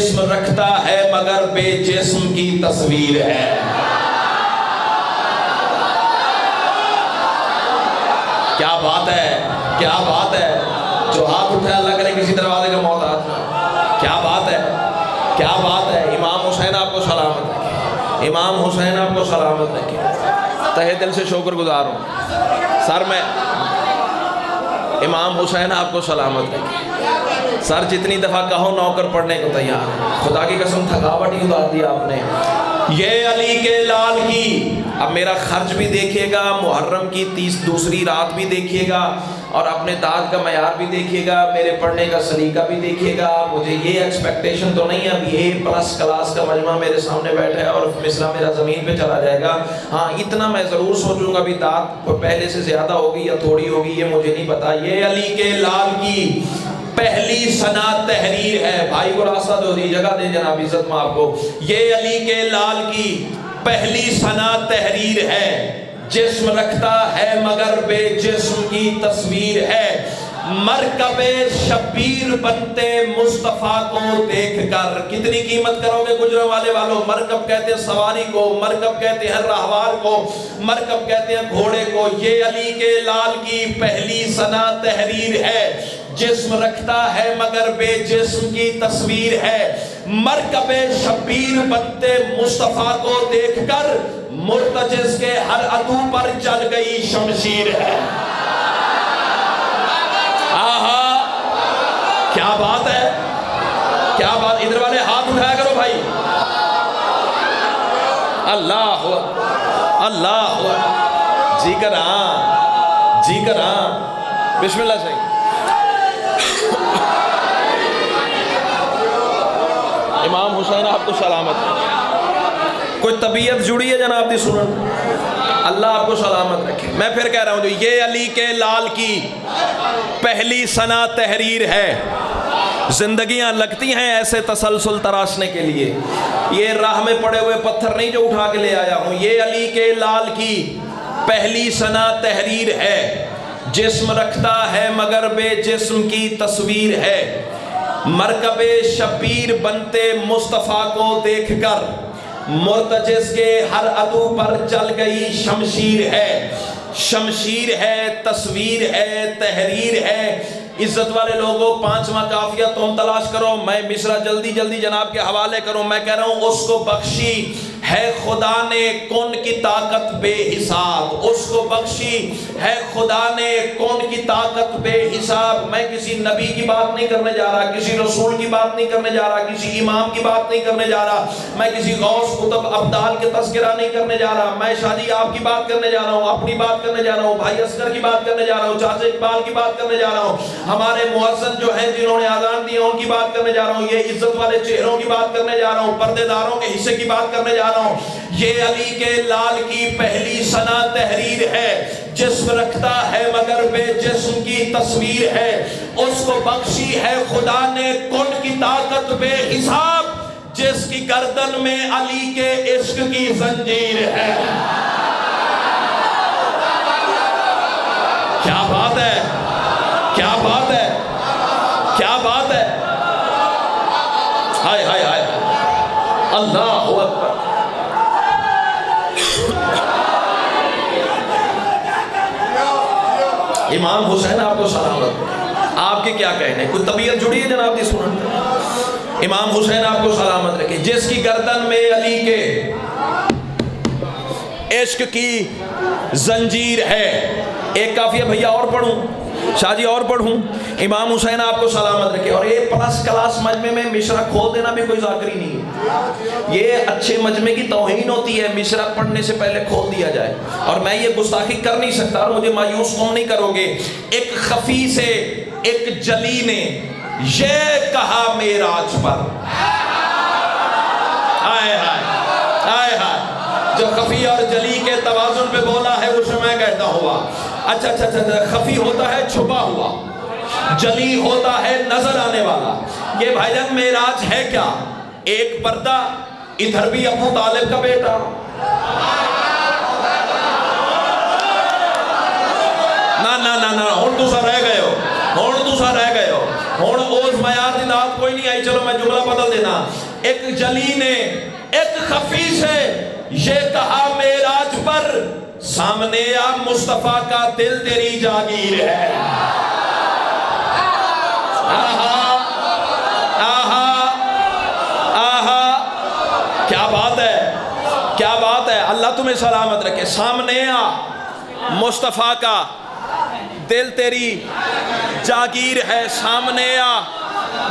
جسم رکھتا ہے مگر بے جسم کی تصویر ہے۔ کیا بات ہے، کیا بات ہے، جو ہاتھ اٹھے اللہ کرے کسی دروازے کا محتاج۔ کیا بات ہے، کیا بات ہے۔ امام حسین آپ کو سلامت رکھے، امام حسین آپ کو سلامت رکھے۔ تہہ دل سے شکر گزار ہوں سر، میں امام حسین آپ کو سلامت رکھے۔ سر جتنی دفعہ کہو نوکر پڑھنے کو تیار ہے، خدا کی قسم تھکاوٹ ہی اتار دی آپ نے۔ یہ علی کے لال کی، اب میرا خرچ بھی دیکھیے گا، محرم کی دوسری رات بھی دیکھیے گا، اور اپنے داد کا معیار بھی دیکھیے گا، میرے پڑھنے کا سلیقہ بھی دیکھیے گا۔ مجھے یہ ایکسپیکٹیشن تو نہیں ہے اب A+ کلاس کا مجمع میرے سامنے بیٹھا ہے اور مصرع میرا زمین پہ چلا جائے گا۔ ہاں اتنا میں ضرور سوچوں گا بھی داد پہلے سے زیادہ ہوگی یا تھوڑی ہوگی، یہ مجھے نہیں پتا۔ یہ علی کے لال کی پہلی ثنا تحریر ہے۔ بھائی کو راستہ دو دی، جگہ دیں جناب، عزت میں آپ کو۔ یہ علی کے لال کی پہلی ثنا تحریر ہے۔ جسم رکھتا ہے مگر بے جسم کی تصویر ہے۔ مرکب شبیر بنتے مصطفیٰ کو دیکھ کر، کتنی قیمت کرو گے گجرانوالے والوں؟ مرکب کہتے ہیں سواری کو، مرکب کہتے ہیں راہوار کو، مرکب کہتے ہیں گھوڑے کو۔ یہ علی کے لال کی پہلی ثنا تحریر ہے۔ جسم رکھتا ہے مگر بے جسم کی تصویر ہے۔ مرکب شبیر بنتے مصطفیٰ کو دیکھ کر، مرتجز کے ہر عدو پر چل گئی شمشیر ہے۔ آہا کیا بات ہے، کیا بات۔ ادھر والے ہاتھ اٹھایا کرو بھائی۔ اللہ اللہ جی کر ہاں، جی کر ہاں، بسم اللہ صحیح۔ امام حسین آپ کو سلامت۔ کوئی طبیعت جڑی ہے جناب دی سنن، اللہ آپ کو سلامت رکھے۔ میں پھر کہہ رہا ہوں، جو یہ علی کے لال کی پہلی ثنا تحریر ہے۔ زندگیاں لگتی ہیں ایسے تسلسل تراشنے کے لیے، یہ راہ میں پڑے ہوئے پتھر نہیں جو اٹھا کے لے آیا ہوں۔ یہ علی کے لال کی پہلی ثنا تحریر ہے۔ جسم رکھتا ہے مگر بے جسم کی تصویر ہے۔ مرکب شبیر بنتے مصطفیٰ کو دیکھ کر، مرتجز کے ہر عدو پر چل گئی شمشیر ہے۔ شمشیر ہے، تصویر ہے، تحریر ہے۔ عزت والے لوگوں، 5واں قافیہ تم تلاش کرو، میں مصرع جلدی جلدی جناب کے حوالے کروں۔ میں کہہ رہا ہوں، اس کو بخشی ہے خدا نے کون کی طاقت بے حساب، اس کو بخشی ہے خدا نے کون کی طاقت بے حساب۔ میں کسی نبی کی بات نہیں کرنے جا رہا، کسی رسول کی بات نہیں کرنے جا رہا، کسی امام کی بات نہیں کرنے جا رہا، میں کسی غوث قطب ابدال کے تذکرہ نہیں کرنے جا رہا۔ میں شادی آپ کی بات کرنے جا رہا ہوں، اپنی بات کرنے جا رہا ہوں، بھائی اصغر کی بات کرنے جا رہا ہوں، چاچا اقبال کی بات کرنے جا رہا ہوں، ہمارے مؤذن جو ہیں جنہوں نے اذان دی ان کی بات کرنے جا رہا ہوں، یہ عزت والے چہروں کی بات کرنے جا رہا ہوں، پردے داروں کے حصے کی بات کرنے جا رہا ہوں۔ یہ علی کے لال کی پہلی ثنا تحریر ہے۔ جسم رکھتا ہے مگر بے جسم کی تصویر ہے۔ اس کو بخشی ہے خدا نے کن کی طاقت بے حساب، جس کی گردن میں علی کے عشق کی زنجیر ہے۔ کیا بات ہے، کیا بات ہے، کیا بات ہے۔ ہائے ہائے ہائے، اللہ اکبر۔ امام حسین آپ کو سلامت، آپ کے کیا کہنے، کوئی طبیعت جڑی ہے جناب دی سنن؟ امام حسین آپ کو سلامت رکھے۔ جس کی گردن میں علی کے عشق کی زنجیر ہے۔ ایک قافیہ بھیا اور پڑھوں، شاہ جی اور پڑھوں۔ امام حسین آپ کو سلامت رکھے۔ اور A+ کلاس مجمع میں مصرع کھول دینا بھی کوئی ذاکری نہیں ہے، یہ اچھے مجمع کی توہین ہوتی ہے، مصرع پڑھنے سے پہلے کھول دیا جائے، اور میں یہ گستاخی کر نہیں سکتا، اور مجھے مایوس تم نہیں کرو گے۔ ایک خفی سے ایک جلی نے یہ کہا معراج پر، آئے ہائے آئے ہائے، جو خفی اور جلی کے توازن پہ بولا ہے اسے میں کہتا ہوا۔ اچھا اچھا اچھا، خفی ہوتا ہے چھپا ہوا، جلی ہوتا ہے نظر آنے والا۔ یہ بھائی جان معراج ہے کیا؟ ایک پردہ، ادھر بھی ابو طالب کا بیٹا، نا نا نا نا، ہون تو سا رہ گئے ہو، ہون تو سا رہ گئے ہو۔ ہون اوز میار دی نات کوئی نہیں آئی، چلو میں جملہ بدل دینا. ایک جلی نے ایک خفی سے یہ کہا معراج پر، سامنے آ مصطفیٰ کا دل تیری جاگیر ہے. آہا آہا آہا، کیا بات ہے، کیا بات ہے. اللہ تمہیں سلامت رکھے. سامنے آ مصطفیٰ کا دل تیری جاگیر ہے. سامنے آ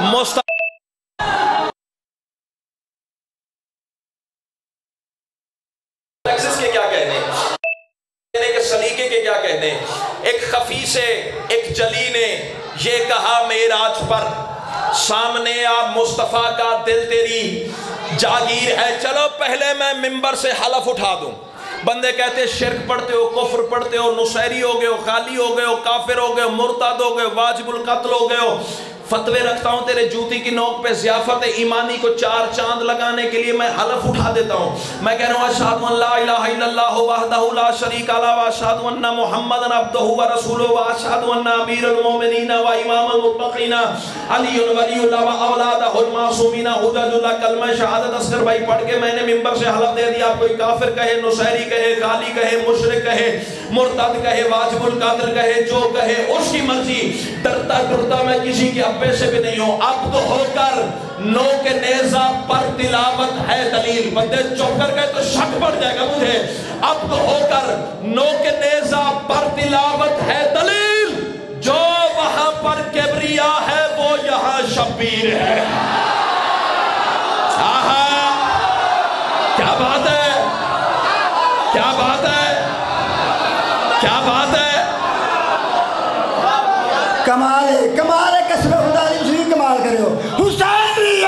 مصطفیٰ کے کیا کہنے کے سلیقے کے کیا کہنے. ایک خفی سے ایک جلی نے یہ کہا معراج پر، سامنے آ مصطفیٰ کا دل تیری جاگیر ہے. چلو پہلے میں ممبر سے حلف اٹھا دوں. بندے کہتے شرک پڑھتے ہو، کفر پڑھتے ہو، نصیری ہو گئے ہو، خالی ہو گئے ہو، کافر ہو گئے ہو، مرتد ہو گئے ہو، واجب القتل ہو گئے ہو. فتوے رکھتا ہوں تیرے جوتی کی نوک پہ ضیافت ایمانی کو 4 چاند لگانے کے لیے میں حلف اٹھا دیتا ہوں. میں کہہ رہا ہوں اشہد ان لا الہ الا اللہ وحدہ لا شریک لہ واشہد ان محمدا عبدہ ورسولہ واشہد ان امیر المومنین و امام المتقین علی ولی اللہ و اولادہ المعصومین حجج اللہ. کلمہ شہادت اصغر بھائی پڑھ کے میں نے ممبر سے حلف دے دیا. کوئی کافر کہے، نصیری کہے، خالی کہے، مشرک کہے، مرتد کہے، واجب القتل کہے، جو کہے اس کی مرضی. ڈرتا ڈرتا میں کسی کے ابے سے بھی نہیں ہوں. عبد ہو کر نو کے نیزہ پر تلاوت ہے دلیل. بندے چوک کر گئے تو شک پڑ جائے گا مجھے. عبد ہو کر نو کے نیزہ پر تلاوت ہے دلیل. جو وہاں پر کبریا ہے وہ یہاں شبیر ہے. آہا، کیا بات ہے، کیا بات ہے، کیا بات ہے. کمال ہے، کمال ہے. قسم خدا دی تسی کمال کرے ہو. حسین ریت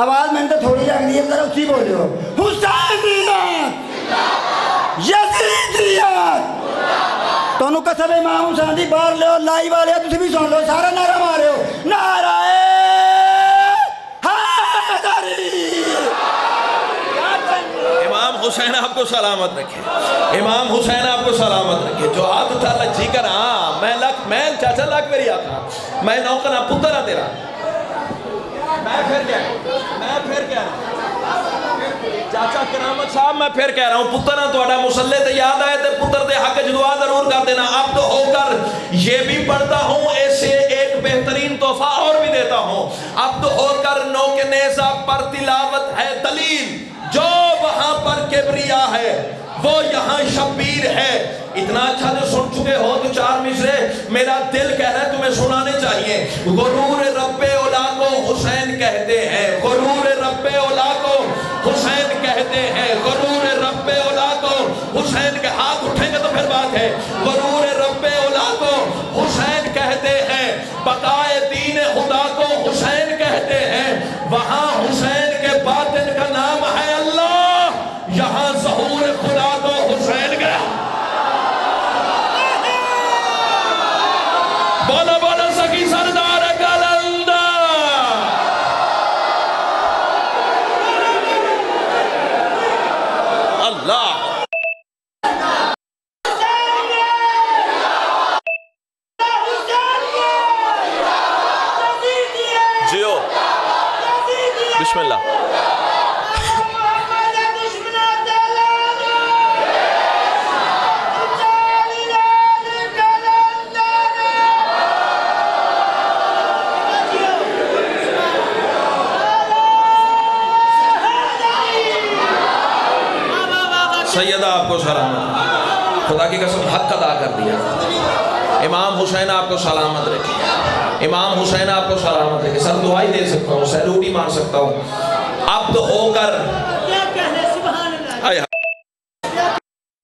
آواز میں نے تو تھوڑی لگ رہی ہے، ذرا اسی بولے ہو. حسین ریت یزید ریت. تو انہوں قسم امام حسین دی باہر لے ہو، لائی والے تسی بھی سن لو. سارا نعرہ مارے ہو. نعرہ حیدری. امام حسین آپ کو سلامت رکھے. امام حسین آپ کو سلامت رکھے. جو ہاتھ اٹھا اللہ جی کر ہاں میں چاچا لاکھ میری آقا میں نوکنا پتر ہاں تیرا. میں پھر کہہ رہا ہوں چاچا کرامت صاحب، میں پھر کہہ رہا ہوں پتر ہاں توڑا مسلح تے یاد آئے تے پتر دے حق دعا ضرور کر دینا. اب تو ہو کر یہ بھی پڑھتا ہوں، ایسے ایک بہترین تحفہ اور بھی دیتا ہوں. اب تو ہو کر نو کے نیزہ پر تلاوت ہے دلیل. جو وہاں پر کبریا ہے وہ یہاں شبیر ہے. اتنا اچھا جو سن چکے ہو تو 4 مصرے میرا دل کہہ رہا ہے تمہیں سنانے چاہیے. غرور رب اولا کو حسین کہتے ہیں. غرور رب اولا کو حسین کہتے ہیں. غرور رب اولا کو حسین کے ہاتھ اٹھیں گے تو پھر بات ہے. غرور رب اولا کو حسین کہتے ہیں. بقائے دین خدا کو حسین کہتے ہیں. وہاں حسین کے باطن کا نام ہے اللہ، یہاں ظہور خدا کو حسین گیا. بولا بولا سکی سردار کلندر. اللہ جیو بسم اللہ. سیدہ آپ کو سلامت. خدا کی قسم حق ادا کر دیا. امام حسین آپ کو سلامت رکھے. امام حسین آپ کو سلامت رکھے. سر دعائی دے سکتا ہوں، سیلوٹ ہی مار سکتا ہوں. عبد ہو کر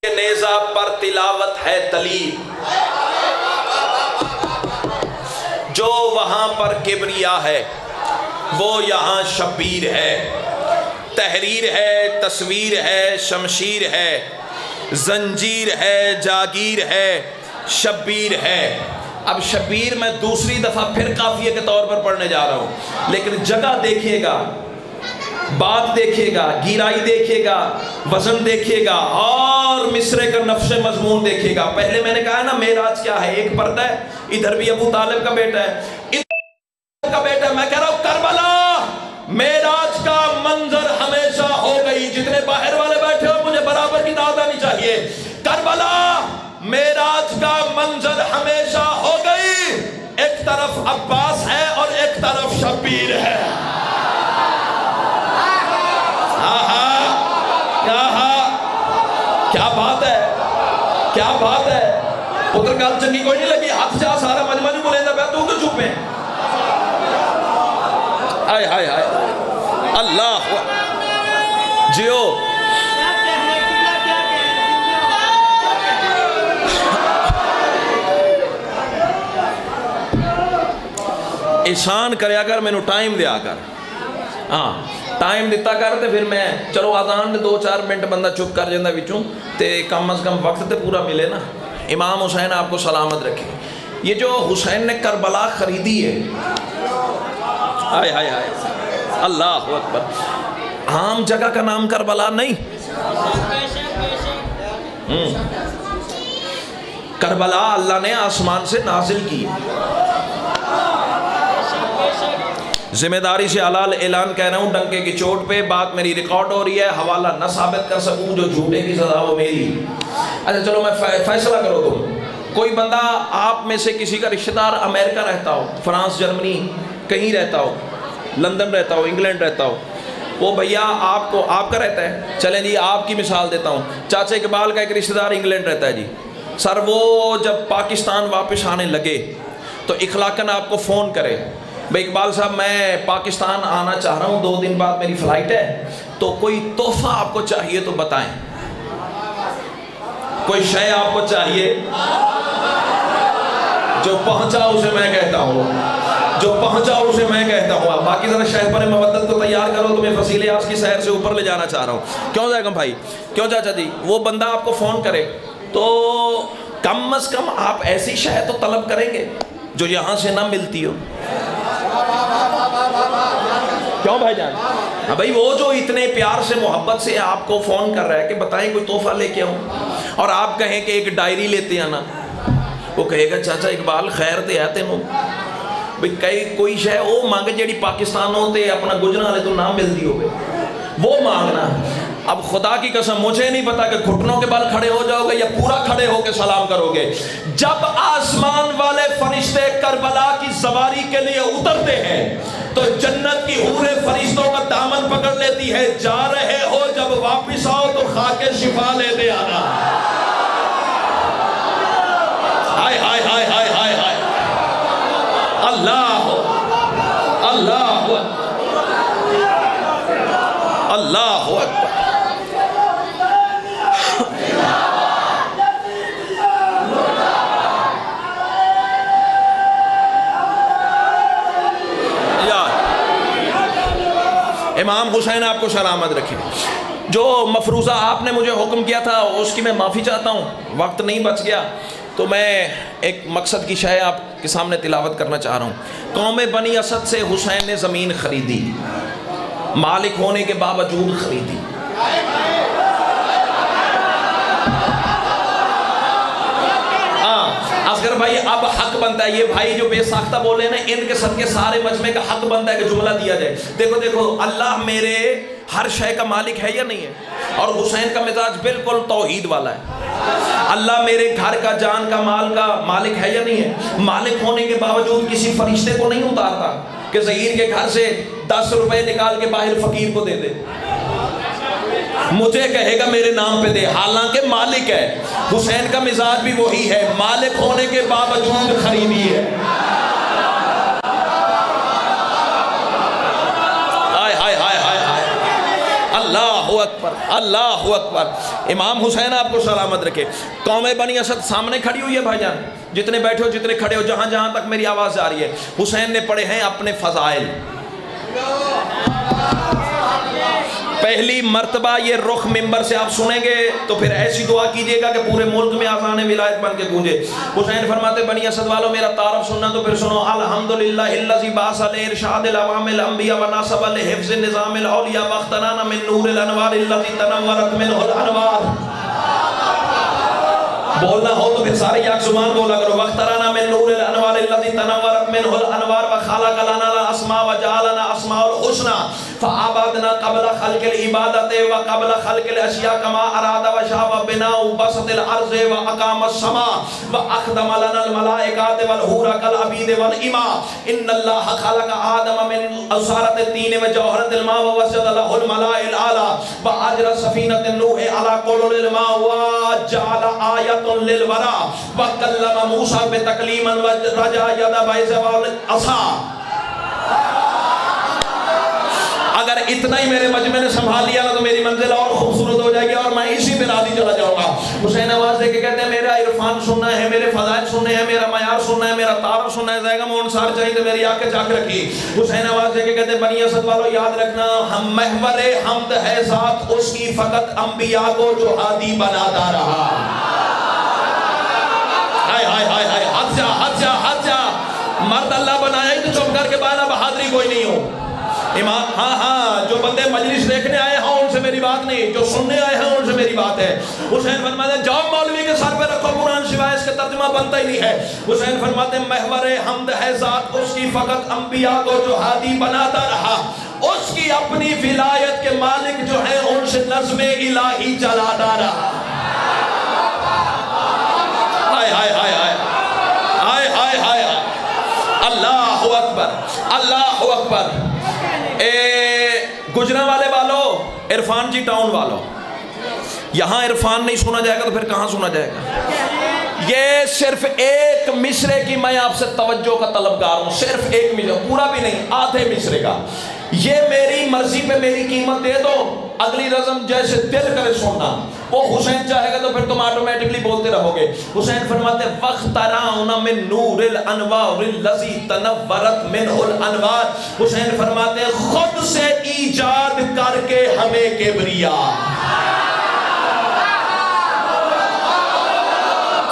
نیزہ پر تلاوت ہے دلیل. جو وہاں پر کبریا ہے وہ یہاں شبیر ہے. تحریر ہے، تصویر ہے، شمشیر ہے، زنجیر ہے، جاگیر ہے، شبیر ہے. اب شبیر میں دوسری دفعہ پھر قافیے کے طور پر پڑھنے جا رہا ہوں، لیکن جگہ دیکھیے گا. بات دیکھیے گا، گیرائی دیکھیے گا، وزن دیکھیے گا اور مصرے کا نفس مضمون دیکھیے گا۔ پہلے میں نے کہا نا معراج کیا ہے، ایک پردہ ہے، ادھر بھی ابو طالب کا بیٹا ہے، ادھر کا بیٹا ہے۔ میں کہہ رہا ہوں کربلا معراج کا منظر ہمیشہ ہو گئی۔ جتنے باہر والے بیٹھے ہو مجھے برابر کی دعوت آنی چاہیے، کربلا معراج کا منظر ہمیشہ ہو گئی۔ ایک طرف عباس ہے اور ایک طرف شبیر ہے۔ کیا بات ہے، کیا بات ہے۔ پتر گل چنگی کوئی نہیں لگی، ہاتھ جا سارا مجمع نہیں بولے پیا، تو کیوں چپ ہے؟ ہائے ہائے ہائے اللہ جیو۔ احسان کریا کر، مینوں ٹائم دیا کر، ہاں ٹائم دیتا کر تے پھر میں چلو آذان نے 2-4 منٹ بندہ چپ کر جاندہ وچوں تے کم از کم وقت تے پورا ملے نا۔ امام حسین آپ کو سلامت رکھے۔ یہ جو حسین نے کربلا خریدی ہے، آئے آئے آئے اللہ اکبر، عام جگہ کا نام کربلا نہیں، کربلا اللہ نے آسمان سے نازل کی۔ ذمہ داری سے حلال اعلان کہہ رہا ہوں، ڈنکے کی چوٹ پہ بات میری ریکارڈ ہو رہی ہے، حوالہ نہ ثابت کر سکوں، جو جھوٹے کی سزا وہ میری۔ اچھا چلو میں فیصلہ کرو تم، کوئی بندہ آپ میں سے کسی کا رشتہ دار امریکہ رہتا ہو، فرانس، جرمنی کہیں رہتا ہو، لندن رہتا ہو، انگلینڈ رہتا ہو، وہ بھیا آپ کا رہتا ہے، چلیں جی آپ کی مثال دیتا ہوں، چاچا اقبال کا ایک رشتہ دار انگلینڈ رہتا ہے جی سر، وہ جب پاکستان واپس آنے لگے تو اخلاقاً آپ کو فون کرے، بھائی اقبال صاحب میں پاکستان آنا چاہ رہا ہوں، 2 دن بعد میری فلائٹ ہے، تو کوئی تحفہ آپ کو چاہیے تو بتائیں، کوئی شے آپ کو چاہیے، جو پہنچا اسے میں کہتا ہوں، جو پہنچا اسے میں کہتا ہوں۔ باقی ذرا شہر پر محبت کو تیار کرو، تمہیں فصیل آج کی سیر سے اوپر لے جانا چاہ رہا ہوں۔ کیوں زیگم بھائی، کیوں چاچا جی؟ وہ بندہ آپ کو فون کرے تو کم از کم آپ ایسی شے تو طلب کریں گے جو یہاں سے نہ ملتی ہو، کیوں بھائی جان؟ بھائی وہ جو اتنے پیار سے محبت سے آپ کو فون کر رہا ہے کہ بتائیں کوئی تحفہ لے کے آؤں، اور آپ کہیں کہ ایک ڈائری لیتے آنا، وہ کہے گا چاچا اقبال خیر تے آتے نو بھئی کوئی شے او مانگ جیڑی پاکستانوں تے اپنا گجرا لے تو نہ مل دی ہوئے، وہ مانگنا۔ اب خدا کی قسم مجھے نہیں پتا کہ گھٹنوں کے بل کھڑے ہو جاؤ گے یا پورا کھڑے ہو کے سلام کرو گے۔ جب آسمان والے فرشتے کربلا کی سواری کے لیے اترتے ہیں تو جنت کی حوریں فرشتوں کا دامن پکڑ لیتی ہے، جا رہے ہو جب واپس آؤ تو خاک شفا لے دے آنا۔ ہائے ہائے ہائے ہائے ہائے ہائے اللہ اللہ اللہ اکبر۔ امام حسین آپ کو سلامت رکھے۔ جو مفروضہ آپ نے مجھے حکم کیا تھا اس کی میں معافی چاہتا ہوں، وقت نہیں بچ گیا تو میں ایک مقصد کی شے آپ کے سامنے تلاوت کرنا چاہ رہا ہوں۔ قوم بنی اسد سے حسین نے زمین خریدی، مالک ہونے کے باوجود خریدی۔ اصغر بھائی اب حق بنتا ہے، یہ بھائی جو بے ساختہ بولے نا ان کے صدقے سارے مجمع کا حق بنتا ہے کہ جملہ دیا جائے۔ دیکھو دیکھو اللہ میرے ہر شے کا مالک ہے یا نہیں ہے؟ اور حسین کا مزاج بالکل توحید والا ہے۔ اللہ میرے گھر کا، جان کا، مال کا مالک ہے یا نہیں ہے؟ مالک ہونے کے باوجود کسی فرشتے کو نہیں اتارتا کہ ظہیر کے گھر سے 10 روپے نکال کے باہر فقیر کو دے دے، مجھے کہے گا میرے نام پہ دے، حالانکہ مالک ہے۔ حسین کا مزاج بھی وہی ہے، مالک ہونے کے باوجود خریدی ہے۔ اللہ اکبر اللہ اکبر۔ امام حسین آپ کو سلامت رکھے۔ قوم بنی اسد سامنے کھڑی ہوئی ہے بھائی جان، جتنے بیٹھے ہو، جتنے کھڑے ہو، جہاں جہاں تک میری آواز جا رہی ہے، حسین نے پڑھے ہیں اپنے فضائل۔ پہلی مرتبہ یہ رخ منبر سے آپ سنیں گے تو پھر ایسی دعا کیجئے گا کہ پورے ملک میں آذان ولایت بن کے گونجے۔ حسین فرماتے بنی اسد والوں میرا تعارف سننا تو پھر سنو۔ الحمدللہ الذی بعث لارشاد العوام الانبیاء ونصب لحفظ نظام الاولیاء واختنانا من نور الانوار الذی تنورت منہ الانوار۔ بولنا ہو تو پھر سارے یک زبان بولا کرو۔ واخترانا من نور الانوار الذی تنورت منہ الانوار وخلق لنا الاسماء وجعلنا اسماء الحسنى فعبدنا قبل خلق العبادت وقبل خلق الاشیاء کما اراد وشاء بناء بسط الارض واقام السماء واخدم لنا الملائکات والحور كالعبید والاماء ان اللہ خلق آدم من اصارت الطین وجوہرت الماء ووسد له الملاء الاعلی واجرى سفینۃ النوح على قلل الماء وجعل آیۃ للورا وکلم موسیٰ بتکلیما ورجع ید بعض والعصا۔ اگر اتنا ہی میرے مجمع نے سنبھال لیا نا تو میری منزل اور خوبصورت ہو جائے گی اور میں اسی پہ راضی چلا جاؤں گا۔ حسین آواز دے کے کہتے ہیں میرا عرفان سننا ہے، میرے فضائل سننے ہیں، میرا معیار سننا ہے، میرا تعارف سننا ہے، زائگہ مونسار چاہیے تو میری آنکھیں جھانک رکھی۔ حسین آواز دے کے کہتے ہیں بنی اسد والو یاد رکھنا ہم محور حمد ہے ذات اس کی فقط انبیاء کو جو ہادی بناتا رہا۔ ہاتھ جا مرد اللہ بنایا ہی تو چپ کر کے بالا بہادری کوئی نہیں ہو۔ امام ہاں جو بندے مجلس دیکھنے آئے ہیں ان سے میری بات نہیں، جو سننے آئے ہیں ان سے میری بات ہے۔ حسین فرماتے ہیں جاؤ مولوی کے سر پہ رکھو قرآن سوائے اس کے ترجمہ بنتا ہی نہیں ہے۔ حسین فرماتے ہیں محور حمد ہے ذات اس کی فقط انبیاء کو جو ہادی بناتا رہا، اس کی اپنی ولایت کے مالک جو ہیں ان سے نظم الہی چلاتا رہا۔ ہائے ہائے ہائے ہائے ہائے ہائے ہائے اللہ اکبر اللہ اکبر۔ گجرانوالے والو، عرفان جی ٹاؤن والو، یہاں عرفان نہیں سنا جائے گا تو پھر کہاں سنا جائے گا؟ یہ صرف ایک مصرے کی میں آپ سے توجہ کا طلبگار ہوں، صرف ایک مصرے، پورا بھی نہیں، آدھے مصرے کا۔ یہ میری مرضی پہ میری قیمت دے دو، اگلی رزم جیسے دل کرے سننا۔ وہ حسین چاہے گا تو پھر تم آٹومیٹکلی بولتے رہو گے۔ حسین فرماتے وَاخْتَرَعْنَا مِن نُورِ الْأَنْوَارِ الَّذِي تَنَوَّرَتْ مِنْهُ الْأَنْوَارِ۔ حسین فرماتے خود سے ایجاد کر کے ہمیں کبریا۔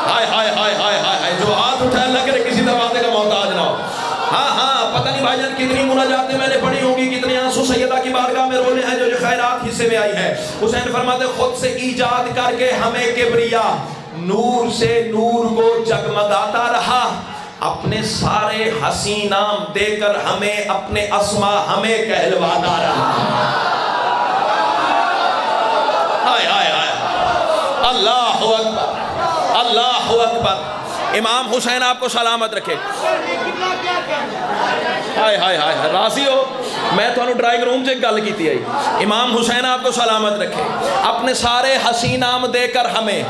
ہائے ہائے ہائے ہائے ہائے، جو ہاتھ اٹھائے اللہ کرے کسی دروازے کا محتاج نہ ہو۔ ہاں پتہ نہیں بھائی جان کتنی مناجاتیں میں نے پڑھی ہوں گی، کتنے آنسو سیدہ کی بارگاہ میں رونے ہیں جو خیرات حصے میں آئی ہے۔ حسین فرماتے خود سے ایجاد کر کے ہمیں کبریا، نور سے نور کو جگمگاتا رہا، اپنے سارے حسین نام دے کر ہمیں اپنے اسما ہمیں کہلواتا رہا۔ ہائے ہائے ہائے اللہ اکبر اللہ اکبر۔ امام حسین آپ کو سلامت رکھے۔ ہائے ہائے ہائے راضی ہو؟ میں تو ڈرائنگ روم سے گل کی آئی۔ امام حسین آپ کو سلامت رکھے، اپنے سارے حسین نام دے کر ہمیں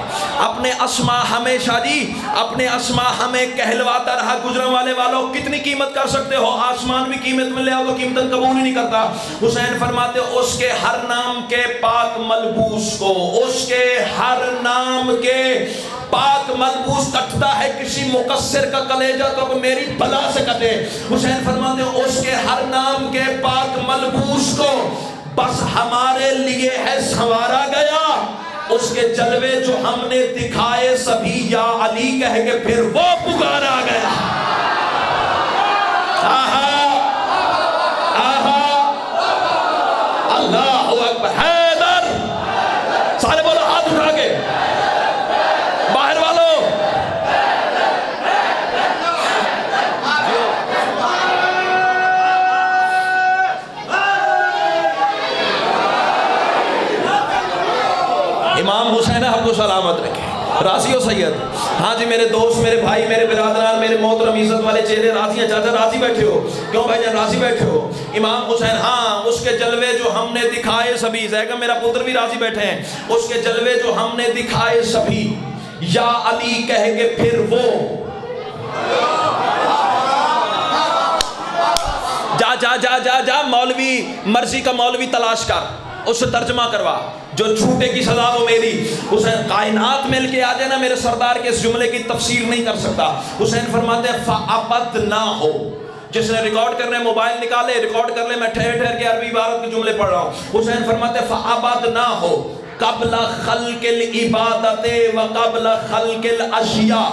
اپنے اسما ہمیشہ جی اپنے اسما ہمیں کہلواتا رہا۔ گجرانوالے والوں کتنی قیمت کر سکتے ہو؟ آسمان بھی قیمت میں لے آؤ تو قیمت قبول ہی نہیں کرتا۔ حسین فرماتے اس کے ہر نام کے پاک ملبوس کو، اس کے ہر نام کے پاک ملبوس کٹتا ہے کسی مقصر کا کلیجہ تو میری بلا سے کٹے۔ حسین فرماتے ہیں اس کے ہر نام کے پاک ملبوس کو بس ہمارے لیے ہے سنوارا گیا، اس کے جلوے جو ہم نے دکھائے سبھی یا علی کہہ کے پھر وہ پکارا گیا۔ آہا آہا اللہ اکبر۔ حیدر سارے بولو ہاتھ اٹھا کے، باہر والوں امام حسین آپ کو سلامت رکھے۔ راضی ہو سید؟ ہاں جی میرے دوست، میرے بھائی، میرے برادران، میرے محترم عزت والے چہرے راضی ہیں؟ چاچا راضی بیٹھے ہو؟ کیوں بھائی جان راضی بیٹھے ہو؟ امام حسین ہاں اس کے جلوے جو ہم نے دکھائے سبھی، زیگا میرا پتر بھی راضی بیٹھے ہیں، اس کے جلوے جو ہم نے دکھائے سبھی یا علی کہہ کے پھر وہ جا جا جا جا جا مولوی مرضی کا مولوی تلاش کر، اس سے ترجمہ کروا، جو جھوٹے کی سزا ہو میری۔ حسین کائنات مل کے آ جائے نا میرے سردار کے اس جملے کی تفسیر نہیں کر سکتا۔ حسین فرماتے ہیں فَأَبَدْنَاهُ، جس نے ریکارڈ کرنے موبائل نکالے ریکارڈ کر لے، میں ٹھہر ٹھہر کے عربی عبارت کے جملے پڑھ رہا ہوں۔ حسین فرماتے فَعَبَدْنَاهُ قبل خلق العبادت و قبل خلق الاشیاء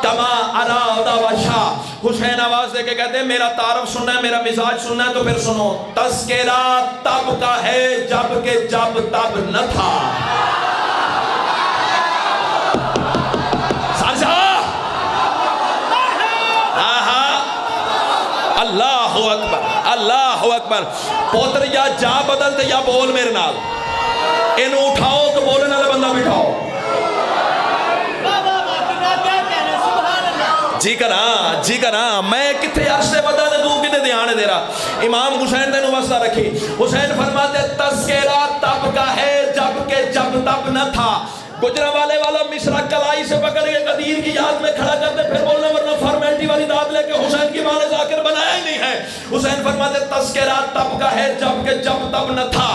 کما اراد وشا۔ حسین آواز دے کے کہتے ہیں میرا تعارف سننا ہے، میرا مزاج سننا ہے، تو پھر سنو۔ تذکرہ تب کا ہے جب کہ جب تب نہ تھا۔ اللہ اکبر، اللہ اکبر۔ پوتر یا جا بدلتے یا بول میرے نال، انہوں اٹھاؤ تو بولنے والے بندہ بٹھاؤ۔ جی کراں میں کتنے عرصے بتا دے تو کتنے دھیان دے رہا۔ امام حسین نے واسطہ رکھی۔ حسین فرماتے تذکرہ تب کا ہے جب کہ جب تب نہ تھا۔ گجرا والے والا مصرع کلائی سے پکڑ کے قدیر کی یاد میں کھڑا کرتے پھر بولنا، ورنہ فارمیلٹی والی داد لے کے حسین کی ماں نے ذاکر بنایا ہی نہیں ہے۔ حسین فرماتے تذکرہ تب کا ہے جب کہ جب تب نہ تھا،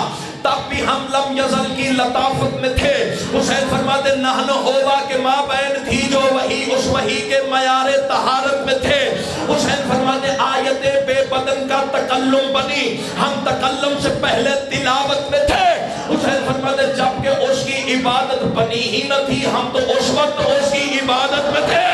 تب بھی ہم لم یزل کی لطافت میں تھے۔ حسین فرماتے نحن ہوا کہ ماں بہن تھی جو وہی اس وہی کے معیار طہارت میں تھے۔ حسین فرماتے آیت بے بدن کا تکلم بنی، ہم تکلم سے پہلے تلاوت میں تھے۔ حسین فرماتے جب کہ اس کی عبادت بنی ہی نہ تھی، ہم تو اس وقت اس کی عبادت میں تھے۔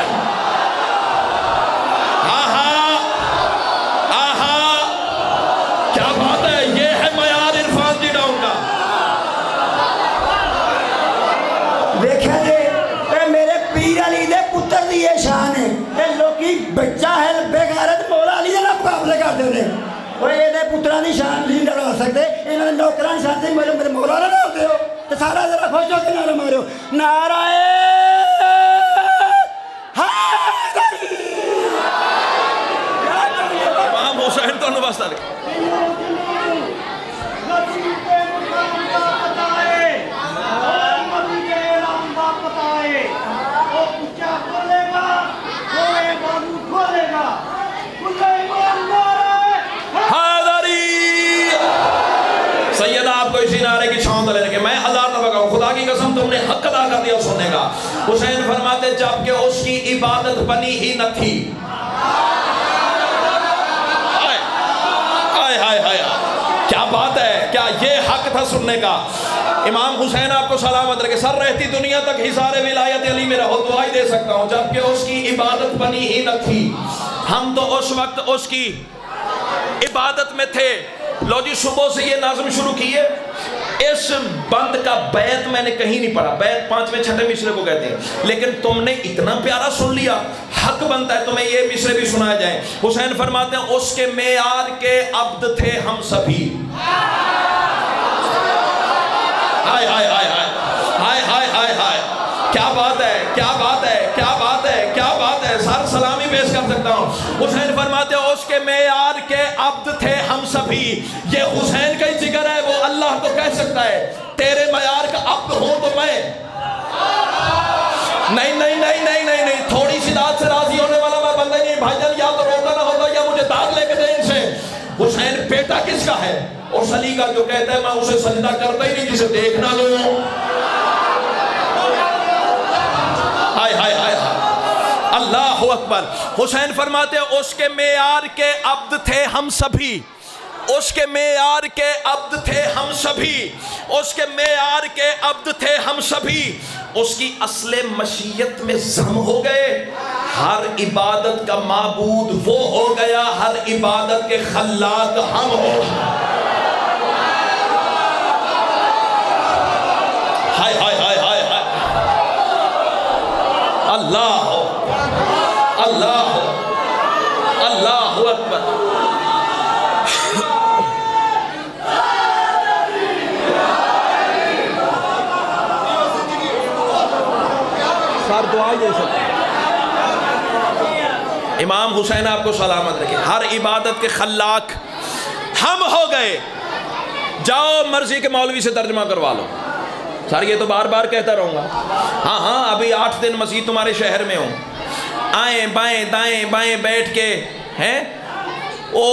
کیا بات ہے، یہ ہے معیار عرفان جی ڈاؤن کا۔ دیکھیں جی اے میرے پیر علی دے پتر دی یہ شان ہے، اے لوکی بچہ ہے بے غیرت مولا علی دے نہ مقابلے کر دے دے۔ اور یہ دے پتران دی شان نہیں ڈرا سکتے، انہوں نے نوکران شان سے میرے مولا نہ ہوتے ہو تو سارا ذرا خوش ہو کے نعرہ مارو نعرہ حیدری۔ امام حسین تو نواستا لکھا سیدہ آپ کو اسی نعرے کی چھاؤں دلے لگے۔ میں ہزار دفعہ کہوں خدا کی قسم تم نے حق ادا کر دیا سننے کا۔ حسین فرماتے جب کہ اس کی عبادت بنی ہی نہ تھی۔ کیا بات ہے، کیا یہ حق تھا سننے کا۔ امام حسین آپ کو سلامت رکھے، سر رہتی دنیا تک حصار ولایت علی میں رہو، دعائی دے سکتا ہوں۔ جب کہ اس کی عبادت بنی ہی نہ تھی، ہم تو اس وقت اس کی عبادت میں تھے۔ لو جی صبح سے یہ نظم شروع کیے، اس بند کا بیت میں نے کہیں نہیں پڑھا، بیت 5ویں 6ویں مصرے کو کہتے ہیں، لیکن تم نے اتنا پیارا سن لیا، حق بنتا ہے تمہیں یہ مصرے بھی سنائے جائیں۔ حسین فرماتے ہیں اس کے معیار کے عبد تھے ہم سبھی۔ ہائے ہائے ہائے ہائے ہائے ہائے ہائے، کیا بات ہے، کیا بات ہے، کیا بات ہے، کیا بات ہے، سر سلامی پیش کر سکتا ہوں۔ حسین فرماتے ہیں اس کے معیار کے عبد تھے ہم سبھی۔ یہ حسین کا ہی ذکر ہے، وہ اللہ کو کہہ سکتا ہے تیرے معیار کا عبد ہوں تو میں نہیں نہیں نہیں نہیں نہیں نہیں، تھوڑی سی داد سے راضی ہونے والا میں بندہ نہیں۔ بھائی جان یا تو روتا نہ ہوتا یا مجھے داد لے کے دے ان سے۔ حسین بیٹا کس کا ہے؟ اور علی کا جو کہتا ہے میں اسے سجدہ کرتا ہی نہیں جسے دیکھنا لوں۔ ہائے ہائے ہائے اللہ اکبر۔ حسین فرماتے ہیں اس کے معیار کے عبد تھے ہم سبھی، اس کے معیار کے عبد تھے ہم سبھی، اس کے معیار کے عبد تھے ہم سبھی۔ اس کی اصل مشیت میں ضم ہو گئے، ہر عبادت کا معبود وہ ہو گیا، ہر عبادت کے خلاق ہم ہو گئے۔ ہائے ہائے ہائے ہائے ہائے اللہ اللہ اللہ اکبر۔ سر دعائی دے سکتے ہیں۔ امام حسین آپ کو سلامت رکھے، ہر عبادت کے خلاق ہم ہو گئے۔ جاؤ مرضی کے مولوی سے ترجمہ کروا لو۔ سر یہ تو بار بار کہتا رہوں گا، ہاں ہاں ابھی 8 دن مزید تمہارے شہر میں ہوں، آئیں بائیں دائیں بائیں بیٹھ کے ہیں او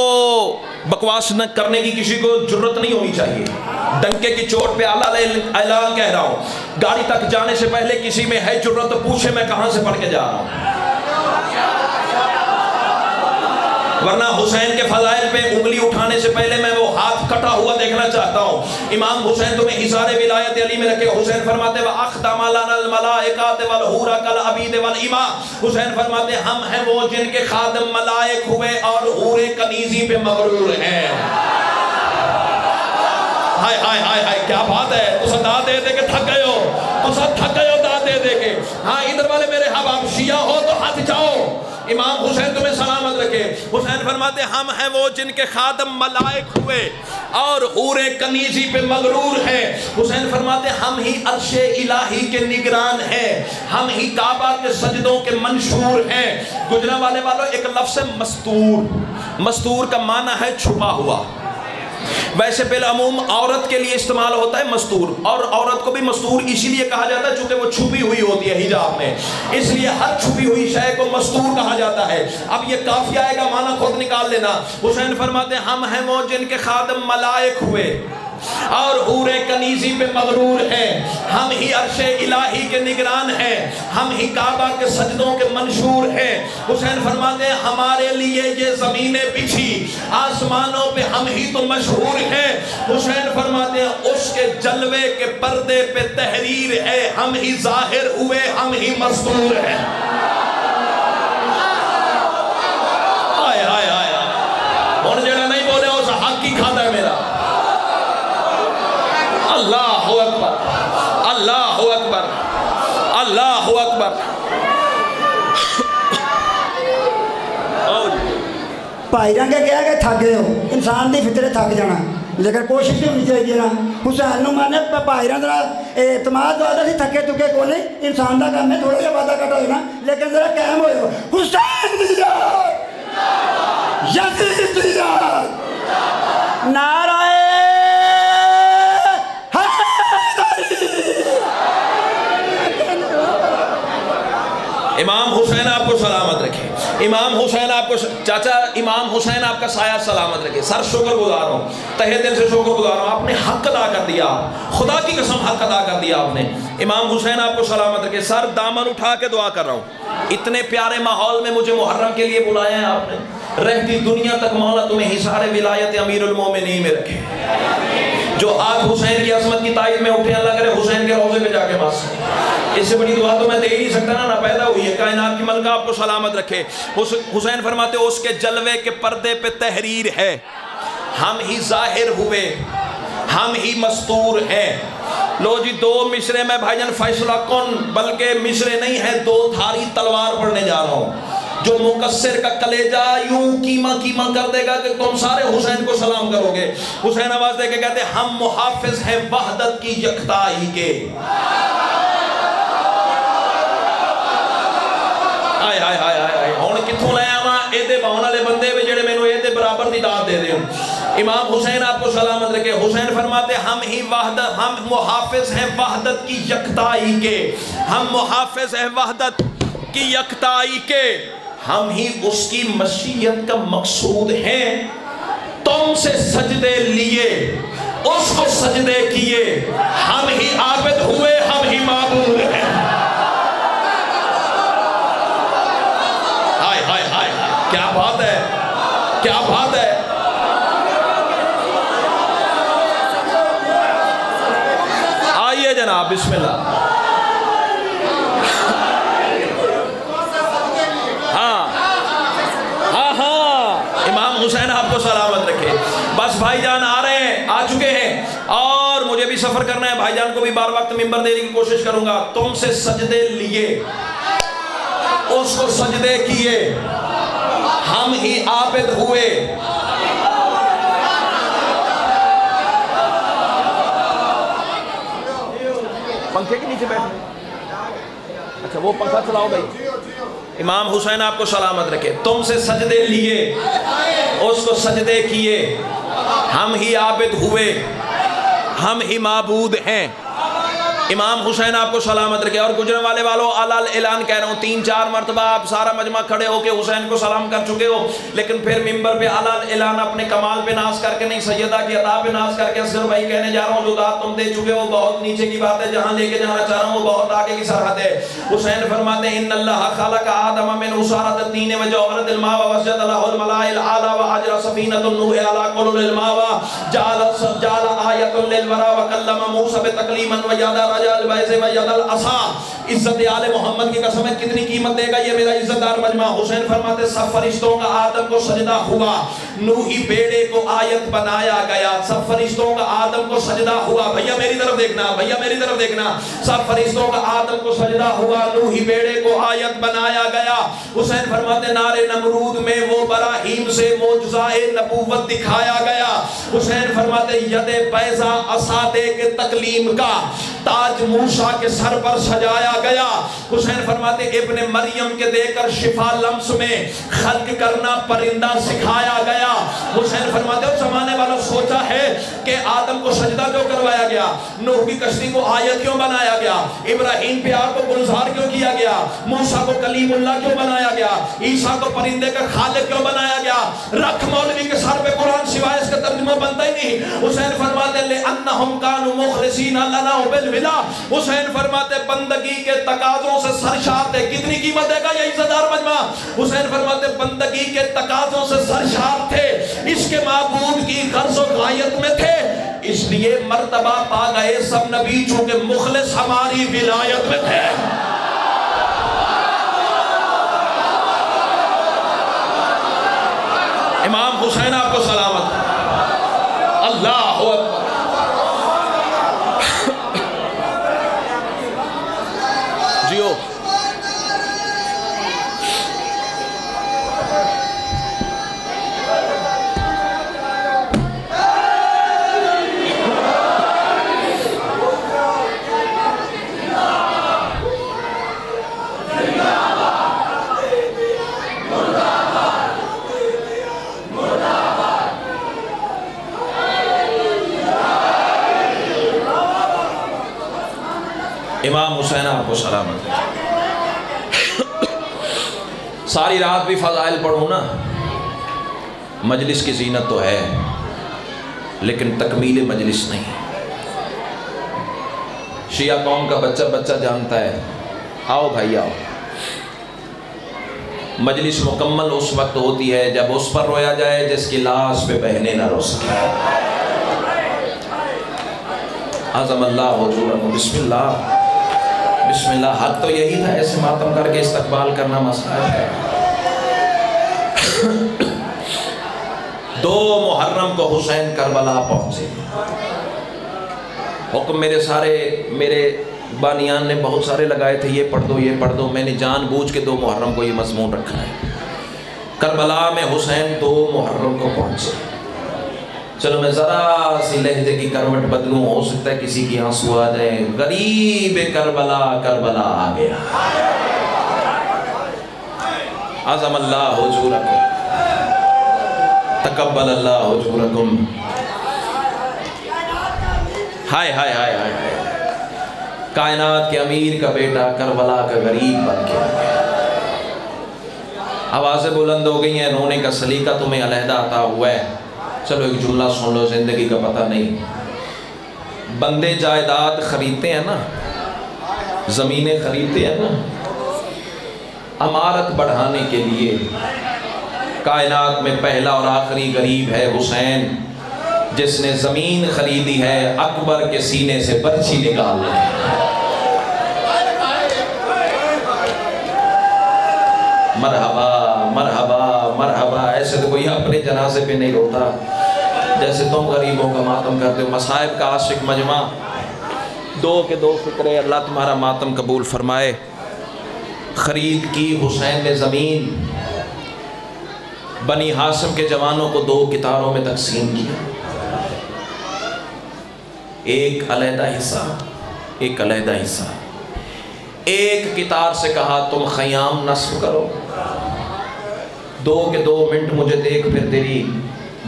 بکواس نہ کرنے کی کسی کو جرت نہیں ہونی چاہیے۔ ڈنکے کی چوٹ پہ اعلان کہہ رہا ہوں، گاڑی تک جانے سے پہلے کسی میں ہے جرت تو پوچھے میں کہاں سے پڑھ کے جا رہا ہوں۔ ورنہ حسین کے فضائل پہ انگلی اٹھانے سے پہلے میں وہ ہاتھ کٹا ہوا دیکھنا چاہتا ہوں۔ امام حسین تمہیں حصار ولایت علی میں رکھے۔ حسین فرماتے وَأَخْتَمَ لَنَا الْمَلَائِكَةَ وَالْحُورَ كَالْعَبِيدِ وَالْإِمَاءِ۔ حسین فرماتے ہم ہیں وہ جن کے خادم ملائک ہوئے اور حور کنیزی پہ مغرور ہیں۔ ہائے ہائے ہائے ہائے کیا بات ہے، تو صدا دے دے کے تھک گئے ہو، تو سب تھک گئے ہو دا دے دے کے۔ ہاں ادھر والے میرے حباب شیعہ ہو تو ہاتھ جاؤ، امام حسین تمہیں سلامت رکھے۔ حسین فرماتے ہم ہیں وہ جن کے خادم ملائک ہوئے اور حور کنیزی پہ مغرور ہیں۔ حسین فرماتے ہم ہی عرش الہی کے نگران ہیں، ہم ہی کعبہ کے سجدوں کے منشور ہیں۔ گجرا والے والوں ایک لفظ ہے مستور۔ مستور کا معنی ہے چھپا ہوا۔ ویسے بالعموم عورت کے لیے استعمال ہوتا ہے مستور، اور عورت کو بھی مستور اسی لیے کہا جاتا ہے چونکہ وہ چھپی ہوئی ہوتی ہے حجاب میں، اس لیے ہر چھپی ہوئی شے کو مستور کہا جاتا ہے۔ اب یہ کافی آئے گا، معنی خود نکال لینا۔ حسین فرماتے ہم ہیں وہ جن کے خادم ملائک ہوئے اور حور کنیزی پہ مغرور ہیں، ہم ہی عرش الہی کے نگران ہیں، ہم ہی کعبہ کے سجدوں کے منشور ہیں۔ حسین فرماتے ہیں ہمارے لیے یہ زمینیں بچھی، آسمانوں پہ ہم ہی تو مشہور ہیں۔ حسین فرماتے ہیں اس کے جلوے کے پردے پہ تحریر ہے، ہم ہی ظاہر ہوئے، ہم ہی مستور ہیں۔ آئے آئے آئے اور جڑا نہیں بولے اس حق ہی کھاتا ہے میرا۔ اللہ اکبر، اللہ اکبر، اللہ اکبر۔ بھائی جان کے کہا کہ تھک گئے ہو، انسان دی فطرت تھک جانا، لیکن کوشش بھی ہونی چاہیے نا۔ حسین نو مانے بھائی جان ذرا اعتماد وعدہ سی تھکے تکے کو نہیں، انسان دا کام ہے تھوڑا جہا وعدہ کٹ ہوئے نا، لیکن ذرا قائم ہوئے ہو۔ حسین دیار یزید دیار نعرہ امام حسین آپ کو سلامت رکھے، امام حسین آپ کو چاچا امام حسین آپ کا سایہ سلامت رکھے۔ سر شکر گزار ہوں، تہہ دل سے شکر گزار ہوں، آپ نے حق ادا کر دیا، خدا کی قسم حق ادا کر دیا آپ نے۔ امام حسین آپ کو سلامت رکھے۔ سر دامن اٹھا کے دعا کر رہا ہوں، اتنے پیارے ماحول میں مجھے محرم کے لیے بلایا ہے آپ نے، رہتی دنیا تک مولا تمہیں حصار ولایت امیر المومنین میں رکھے۔ جو آج حسین کی عظمت کی تائید میں اٹھے، اللہ کرے حسین کے روضے پہ جا کے بس، اس سے بڑی دعا تو میں دے ہی نہیں سکتا نا پیدا ہوئی ہے۔ کائنات کی ملکہ آپ کو سلامت رکھے۔ حسین فرماتے اس کے جلوے کے پردے پہ تحریر ہے، ہم ہی ظاہر ہوئے، ہم ہی مستور ہیں۔ لو جی دو مصرے میں بھائی جان فیصلہ کن، بلکہ مصرے نہیں ہیں، دو دھاری تلوار پڑھنے جا رہا ہوں۔ جو مقصر کا کلیجہ یوں کیما کیما کر دے گا کہ تم سارے حسین کو سلام کرو گے۔ حسین آواز دے کے کہتے ہیں ہم محافظ ہیں وحدت کی یکتائی کے۔ آئے آئے آئے آئے ہون کتھوں لے آما ایدے باؤن والے بندے بھی جڑے میں نو ایدے برابر دی داد دے دے ہوں۔ امام حسین آپ کو سلامت رکھے۔ حسین فرماتے ہم ہی وحدت، ہم محافظ ہیں وحدت کی یکتائی کے، ہم محافظ ہیں وحدت کی یکتائی کے، ہم ہی اس کی مشیت کا مقصود ہیں۔ تم سے سجدے لیے، اس کو سجدے کیے، ہم ہی عابد ہوئے، ہم ہی معبود ہیں۔ ہائے ہائے ہائے کیا بات ہے، کیا بات ہے۔ آئیے جناب بسم اللہ۔ حسین آپ کو سلامت رکھے۔ بس بھائی جان آ رہے ہیں، آ چکے ہیں، اور مجھے بھی سفر کرنا ہے۔ بھائی جان کو بھی بار وقت ممبر دینے کی کوشش کروں گا۔ تم سے سجدے لیے، اس کو سجدے کیے، ہم ہی عابد ہوئے۔ پنکھے کے نیچے بیٹھے، اچھا وہ پنکھا چلاؤ بھائی۔ امام حسین آپ کو سلامت رکھے۔ تم سے سجدے لیے، اس کو سجدے کیے، ہم ہی عابد ہوئے، ہم ہی معبود ہیں۔ امام حسین آپ کو سلامت رکھے. اور گجرے والے والوں علل اعلان کہہ رہا ہوں 3-4 مرتبہ آپ سارا مجمع کھڑے ہو کے حسین کو سلام کر چکے ہو, لیکن پھر ممبر پہ علل اعلان اپنے کمال پہ ناز کر کے نہیں, سیدہ کی عطا پہ ناز کر کے صرف بھائی کہنے جا رہا ہوں جو داد تم دے چکے ہو بہت نیچے کی بات ہے, جہاں لے کے جانا چاہ رہا ہوں وہ بہت آگے کی سرحد ہے. حسین فرماتے ہیں ان اللہ خلق آدم من اسارۃ الطین وجوہرۃ الماء وسجد له الملائکۃ الاعلی واجرى سفینۃ النوح علی قلل الماء جعل آیۃ للورى وکلم موسی بتکلیما وجعل رجل البیض وجعل العصا. عزت آل محمد کی قسم ہے کتنی قیمت دے گا یہ میرا عزت دار مجمع. حسین فرماتے سب فرشتوں کا آدم کو سجدہ ہوا, نوحی بیڑے کو آیت بنایا گیا. سب فرشتوں کا آدم کو سجدہ ہوا, بھیا میری طرف دیکھنا, بھیا میری طرف دیکھنا. سب فرشتوں کا آدم کو سجدہ ہوا, نوحی بیڑے کو آیت بنایا گیا. حسین فرماتے نارے نمرود میں وہ براہیم سے معجزہ نبوت دکھایا گیا. حسین فرماتے ید بیضا عصا دے کے تکلیم کا تاج موسیٰ کے سر پر سجایا گیا. حسین فرماتے ابن مریم کے دے کر شفا لمس میں خلق کرنا پرندہ سکھایا گیا. حسین فرماتے اس زمانے والا سوچا ہے کہ آدم کو سجدہ کیوں کروایا گیا, نوح کی کشتی کو آیت کیوں بنایا گیا, ابراہیم پیار کو گلزار کیوں کیا گیا, موسیٰ کو کلیم اللہ کیوں بنایا گیا, عیسیٰ کو پرندے کا خالق کیوں بنایا گیا. رکھ مولوی کے سر پہ قرآن سوائے اس کا ترجمہ بنتا ہی نہیں. حسین فرماتے لِأَنَّهُمْ كَانُوا مُخْلِصِينَ لَنَا وَبِالْوِلَا. حسین فرماتے بندگی کے تقاضوں سے سرشار تھے. کتنی قیمت دے گا یہ عزت دار مجمع. حسین فرماتے بندگی کے تقاضوں سے سرشار تھے, اس کے معبود کی غرض و غایت میں تھے, اس لیے مرتبہ پا گئے سب نبی چونکہ مخلص ہماری ولایت میں تھے. امام حسین آپ کو سلامت. اللہ اکبر. جیو امام حسین آپ کو سلامت. ساری رات بھی فضائل پڑھوں نا, مجلس کی زینت تو ہے لیکن تکمیل مجلس نہیں. شیعہ قوم کا بچہ بچہ جانتا ہے, آؤ بھائی آؤ. مجلس مکمل اس وقت ہوتی ہے جب اس پر رویا جائے جس کی لاش پہ بہنیں نہ رو سکے. عظم اللہ حضورکم. بسم اللہ بسم اللہ. حق تو یہی تھا ایسے ماتم کر کے استقبال کرنا مسائل ہے. 2 محرم کو حسین کربلا پہنچے. حکم میرے بانیان نے بہت سارے لگائے تھے, یہ پڑھ دو یہ پڑھ دو. میں نے جان بوجھ کے 2 محرم کو یہ مضمون رکھا ہے. کربلا میں حسین 2 محرم کو پہنچے. چلو میں ذرا سی لہجے کی کروٹ بدلوں, ہو سکتا ہے کسی کی آنسو آ جائے. غریب کربلا کربلا آ گیا. عظم اللہ حضورکم, تقبل اللہ حضورکم. ہائے ہائے ہائے ہائے. کائنات کے امیر کا بیٹا کربلا کا غریب بن کے. آوازیں بلند ہو گئی ہیں, رونے کا سلیقہ تمہیں علیحدہ عطا ہوا ہے. چلو ایک جملہ سن لو, زندگی کا پتہ نہیں. بندے جائیداد خریدتے ہیں نا, زمینیں خریدتے ہیں نا, عمارت بڑھانے کے لیے. کائنات میں پہلا اور آخری غریب ہے حسین, جس نے زمین خریدی ہے اکبر کے سینے سے برچھی نکال لی. مرحبا مرحبا مرحبا. ایسے تو کوئی اپنے جنازے پہ نہیں روتا جیسے تم غریبوں کا ماتم کرتے ہو. مصائب کا عاشق مجمع, 2 کے 2 فکرے. اللہ تمہارا ماتم قبول فرمائے. خرید کی حسین نے زمین, بنی ہاشم کے جوانوں کو 2 کتاروں میں تقسیم کیا. ایک علیحدہ حصہ, ایک علیحدہ حصہ. ایک کتار سے کہا تم خیام نصب کرو, 2 کے 2 منٹ مجھے دیکھ پھر تیری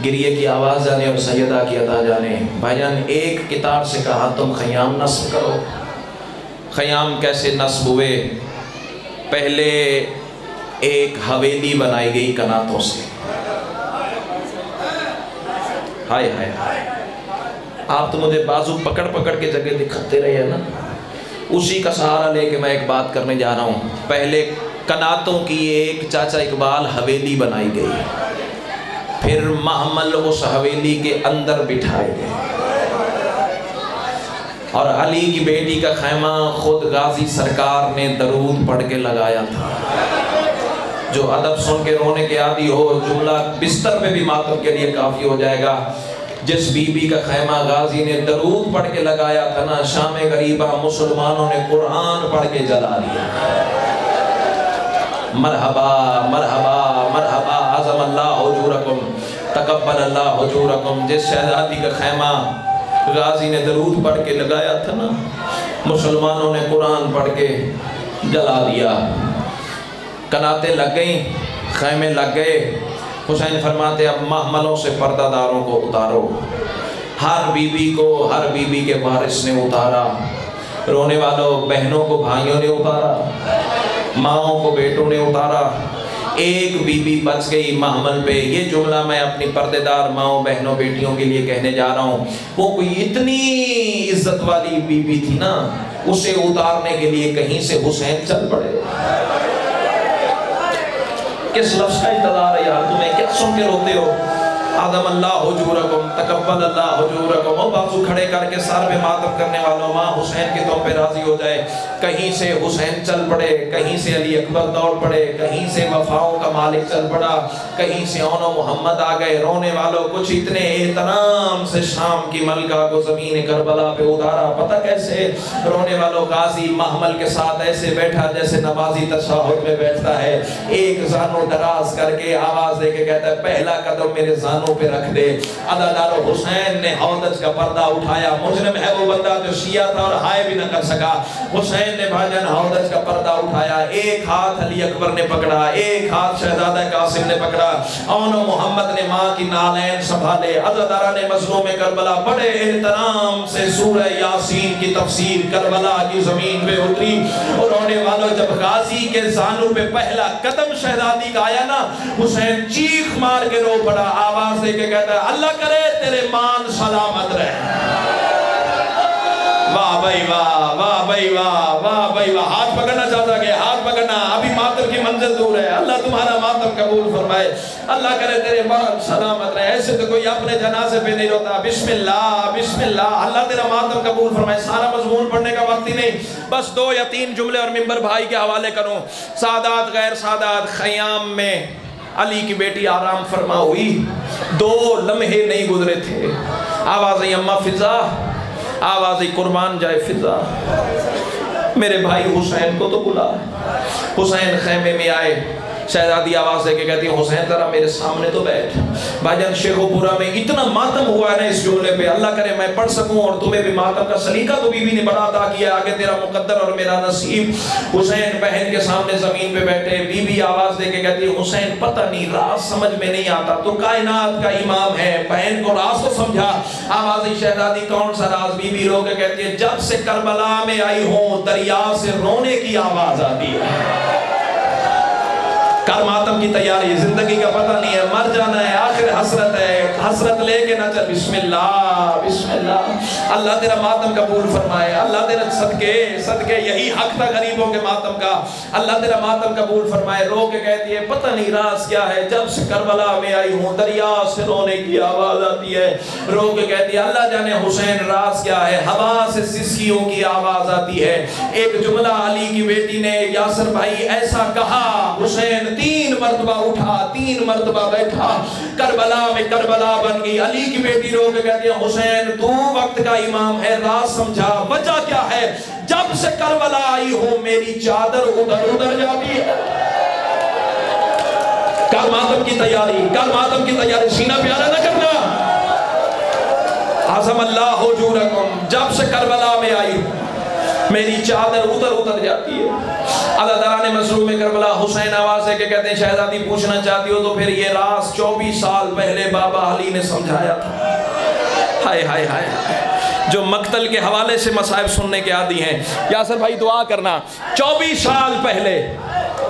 گریے کی آواز جانے اور سیدہ کی عطا جانے. بھائی جان ایک کتار سے کہا تم خیام نصب کرو, خیام کیسے نصب ہوئے؟ پہلے ایک حویلی بنائی گئی کناتوں سے. ہائے ہائے ہائے، آپ تو مجھے بازو پکڑ پکڑ کے جگہ دکھاتے رہے ہیں نا. اسی کا سہارا لے کے میں ایک بات کرنے جا رہا ہوں. پہلے کناتوں کی ایک چاچا اقبال حویلی بنائی گئی، پھر محمل اس حویلی کے اندر بٹھائے گئے، اور علی کی بیٹی کا خیمہ خود غازی سرکار نے درود پڑھ کے لگایا تھا. جو ادب سن کے رونے کے عادی ہو، جملہ بستر میں بھی ماتم کے لیے کافی ہو جائے گا. جس بی بی کا خیمہ غازی نے درود پڑھ کے لگایا تھا نا، شام غریبہ مسلمانوں نے قرآن پڑھ کے جلا دیا. مرحبا مرحبا مرحبا، عظم اللہ حجورکم، تقبل اللہ حجورکم. جس شہزادی کا خیمہ غازی نے درود پڑھ کے لگایا تھا نا، مسلمانوں نے قرآن پڑھ کے جلا دیا. کناتیں لگ گئیں، خیمے لگ گئے. حسین فرماتے اب محملوں سے پردہ داروں کو اتارو. ہر بی بی کو ہر بی بی کے وارث نے اتارا. رونے والوں بہنوں کو بھائیوں نے اتارا، ماؤں کو بیٹوں نے اتارا. ایک بی بی بچ گئی محمل پہ. یہ جملہ میں اپنی پردے دار ماؤں بہنوں بیٹیوں کے لیے کہنے جا رہا ہوں. وہ کوئی اتنی عزت والی بی بی تھی نا، اسے اتارنے کے لیے کہیں سے حسین چل پڑے. کس لفظ کا انتظار ہے یار تمہیں؟ کیا سن کے روتے ہو؟ عظم اللہ حجورکم، تقبل اللہ حجورکم. وہ بازو کھڑے کر کے سر پہ ماتم کرنے والوں، ماں حسین کی تم پہ راضی ہو جائے. کہیں سے حسین چل پڑے، کہیں سے علی اکبر دوڑ پڑے، کہیں سے وفاؤں کا مالک چل پڑا، کہیں سے اون و محمد آ گئے. رونے والوں کچھ اتنے احترام سے شام کی ملکہ کو زمین کربلا پہ اتارا. پتہ کیسے؟ رونے والوں غازی محمل کے ساتھ ایسے بیٹھا جیسے نمازی تشہد میں بیٹھتا ہے. ایک زانو دراز کر کے آواز دے کے کہتا ہے پہلا قدم میرے زانو پہ رکھ دے. عدالار حسین نے ہودج کا پردہ اٹھایا. مجرم ہے وہ بندہ جو شیعہ تھا اور ہائے بھی نہ کر سکا. حسین نے بھاجن ہودج کا پردہ اٹھایا. ایک ہاتھ علی اکبر نے پکڑا، ایک ہاتھ شہزادہ قاسم نے پکڑا. اون و محمد نے ماں کی نالین سنبھالے. عدالارہ نے مظلوم کربلا بڑے احترام سے سورہ یاسین کی تفسیر کربلا کی زمین پہ اتری. اور رونے والوں جب غازی کے زانو پہ پہلا قدم شہزادی کا آیا نا، حسین چیخ مار کے رو پڑا. آواز دے کے کہتا ہے اللہ کرے تیرے مان سلامت رہے. واہ بھائی واہ، واہ بھائی واہ، واہ بھائی واہ. ہاتھ پکڑنا چاہتا کہ ہاتھ پکڑنا، ابھی ماتم کی منزل دور ہے. اللہ تمہارا ماتم قبول فرمائے. اللہ کرے تیرے مان سلامت رہے. ایسے تو کوئی اپنے جنازے پہ نہیں روتا. بسم اللہ بسم اللہ، اللہ تیرا ماتم قبول فرمائے. سارا مضمون پڑھنے کا وقت ہی نہیں، بس 2 یا 3 جملے اور ممبر بھائی کے حوالے کروں. سادات غیر سادات، خیام میں علی کی بیٹی آرام فرما ہوئی. 2 لمحے نہیں گزرے تھے، آواز آئی اماں فضا، آواز آئی قربان جائے فضا، میرے بھائی حسین کو تو بلا. حسین خیمے میں آئے. شہزادی آواز دے کے کہتی ہے حسین ذرا میرے سامنے تو بیٹھ. بھائی جان شیخ و پورا میں اتنا ماتم ہوا ہے نا اس جملے پہ، اللہ کرے میں پڑھ سکوں اور تمہیں بھی ماتم کا سلیقہ تو بی بی نے بڑا عطا کیا. آگے تیرا مقدر اور میرا نصیب. حسین بہن کے سامنے زمین پہ بیٹھے. بی بی آواز دے کے کہتی ہے حسین پتہ نہیں راز سمجھ میں نہیں آتا، تو کائنات کا امام ہے، بہن کو راز تو سمجھا. آواز شہزادی کون سا راز؟ بی بی رو کے کہتی ہے جب سے کربلا میں آئی ہوں دریا سے رونے کی آواز آتی ہے. کر ماتم کی تیاری، زندگی کا پتہ نہیں ہے، مر جانا ہے، آخر حسرت ہے، حسرت لے کے نہ چل. بسم اللہ بسم اللہ. اللہ تیرا ماتم قبول فرمائے. اللہ تیرا صدقے صدقے، یہی حق تھا غریبوں کے ماتم کا. اللہ تیرا ماتم قبول فرمائے. رو کے کہتی ہے پتہ نہیں راز کیا ہے، جب سے کربلا میں آئی ہوں دریا سے رونے کی آواز آتی ہے. رو کے کہتی ہے اللہ جانے حسین راز کیا ہے، ہوا سے سسکیوں کی آواز آتی ہے. ایک جملہ علی کی بیٹی نے یاسر بھائی ایسا کہا، حسین 3 مرتبہ اٹھا، 3 مرتبہ بیٹھا. کربلا میں کربلا بن گئی. علی کی بیٹی رو کے کہتی ہے حسین تو وقت کا امام ہے، راز سمجھا. وجہ کیا ہے؟ جب سے کربلا آئی ہوں میری چادر ادھر ادھر جاتی ہے. کر ماتم کی تیاری، کر ماتم کی تیاری، سینہ پیارا نہ کرنا. عظم اللہ حجورکم، جب سے کربلا میں آئی ہوں میری چادر ادھر ادھر جاتی ہے. اللہ تعالیٰ نے مظلوم کربلا حسین آواز ہے کہ کہتے ہیں شہزادی پوچھنا چاہتی ہو تو پھر یہ راز 24 سال پہلے بابا علی نے سمجھایا تھا. ہائے ہائے ہائے ہائے. جو مقتل کے حوالے سے مصائب سننے کے عادی ہیں. یاسر بھائی دعا کرنا. 24 سال پہلے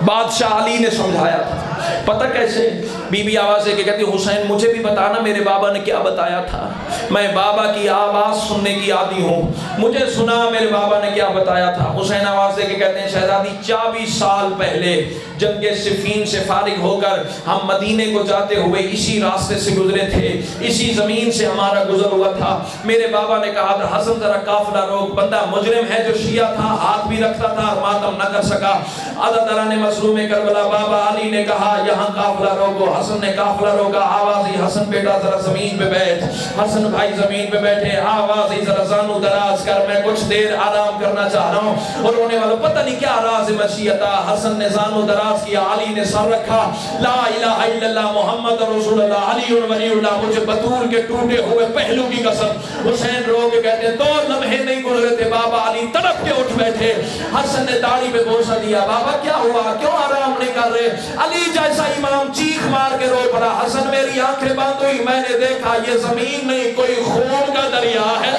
بادشاہ علی نے سمجھایا تھا. پتہ کیسے؟ بی بی آواز دے کے کہتی حسین مجھے بھی بتانا میرے بابا نے کیا بتایا تھا. میں بابا کی آواز سننے کی عادی ہوں, مجھے سنا میرے بابا نے کیا بتایا تھا. حسین آواز دے کے کہتے ہیں شہزادی 24 سال پہلے جنگ صفین سے فارغ ہو کر ہم مدینے کو جاتے ہوئے اسی راستے سے گزرے تھے, اسی زمین سے ہمارا گزر ہوا تھا. میرے بابا نے کہا تھا حسن ذرا قافلہ روک, بندہ مجرم ہے جو شیعہ تھا, ہاتھ بھی رکھتا تھا اور ماتم نہ کر سکا. اللہ تعالیٰ نے مظلوم کربلا بابا علی نے کہا یہاں قافلہ روکو. حسن نے قافلہ روکا. آواز ہی حسن بیٹا ذرا زمین پہ بیٹھ. حسن بھائی زمین پہ بیٹھے. آواز ہی ذرا زانو دراز کر, میں کچھ دیر آرام کرنا چاہ رہا ہوں. اور رونے والوں پتہ نہیں کیا راز مشیتا. حسن نے زانو دراز کیا, علی نے سر رکھا. لا الہ الا اللہ محمد رسول اللہ علی ولی اللہ. مجھے بطول کے ٹوٹے ہوئے پہلو کی قسم. حسین رو کے کہتے ہیں 2 لمحے نہیں گزرے تھے بابا علی تڑپ کے اٹھ بیٹھے. حسن نے داڑھی پہ بوسہ دیا. بابا کیا ہوا, کیوں آرام نہیں کر رہے؟ علی جیسا امام چیخ مار کے رو پڑا. حسن میری آنکھیں بند ہوئی, میں نے دیکھا یہ زمین نہیں کوئی خون کا دریا ہے.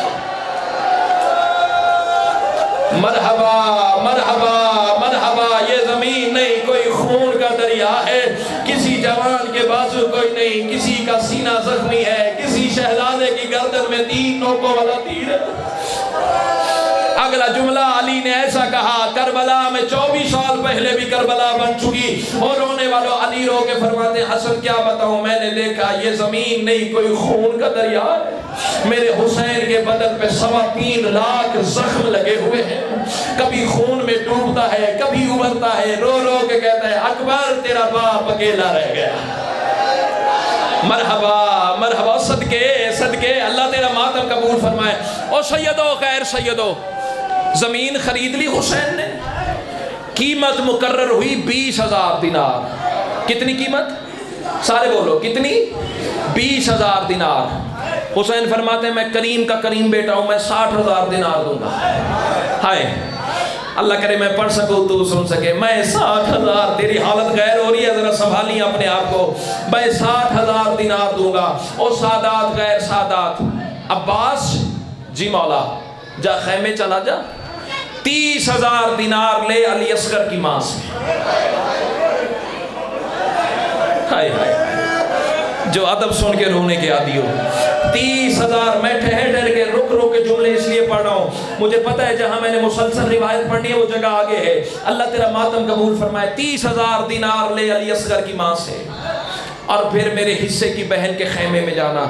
مرحبا مرحبا مرحبا, یہ زمین نہیں کوئی خون کا دریا ہے. کسی جوان کے بازو کوئی نہیں, کسی کا سینہ زخمی ہے, کسی شہزادے کی گردن میں 3 نوکوں والا تیر ہے. اگلا جملہ علی نے ایسا کہا کربلا میں 24 سال پہلے بھی کربلا بن چکی. اور رونے والوں علی رو کے فرماتے حسن کیا بتاؤں, میں نے دیکھا یہ زمین نہیں کوئی خون کا دریا ہے. میرے حسین کے بدن پہ 3.25 لاکھ زخم لگے ہوئے ہیں, کبھی خون میں ڈوبتا ہے کبھی ابھرتا ہے. رو رو کے کہتا ہے اکبر تیرا باپ اکیلا رہ گیا. مرحبا مرحبا, صدقے صدقے, اللہ تیرا ماتم قبول فرمائے. او سیدو خیر سیدو, زمین خرید لی حسین نے, قیمت مقرر ہوئی 20,000 دینار. کتنی قیمت؟ سارے بولو کتنی؟ 20,000 دینار. حسین فرماتے ہیں میں کریم کا کریم بیٹا ہوں, میں 60,000 دینار دوں گا. ہائے اللہ کرے میں پڑھ سکوں تو سن سکے. میں 60,000, تیری حالت غیر ہو رہی ہے ذرا سنبھالی اپنے آپ کو. میں 60,000 دینار دوں گا. اور سادات غیر سادات, عباس جی مولا جا خیمے چلا جا, 30,000 دینار لے علی اصغر کی ماں سے. ہائے ہائے, جو ادب سن کے رونے کے عادی ہو. 30,000, میں ٹھہر کے رک کے جملے اس لیے پڑھ رہا ہوں, مجھے پتہ ہے جہاں میں نے مسلسل روایت پڑھنی ہے وہ جگہ آگے ہے. اللہ تیرا ماتم قبول فرمائے. 30,000 دینار لے علی اصغر کی ماں سے, اور پھر میرے حصے کی بہن کے خیمے میں جانا,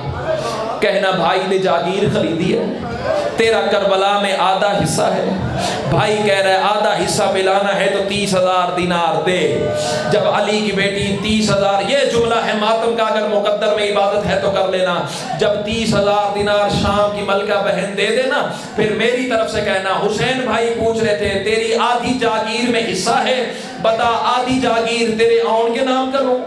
کہنا بھائی نے جاگیر خریدی ہے, تیرا کربلا میں آدھا حصہ ہے. بھائی کہہ رہا ہے آدھا حصہ ملانا ہے تو 30,000 دینار دے. جب علی کی بیٹی 30,000, یہ جملہ ہے ماتم کا, اگر مقدر میں عبادت ہے تو کر لینا. جب 30,000 دینار شام کی ملکہ بہن دے دینا, پھر میری طرف سے کہنا حسین بھائی پوچھ رہے تھے تیری آدھی جاگیر میں حصہ ہے, بتا آدھی جاگیر تیرے آن کے نام کروں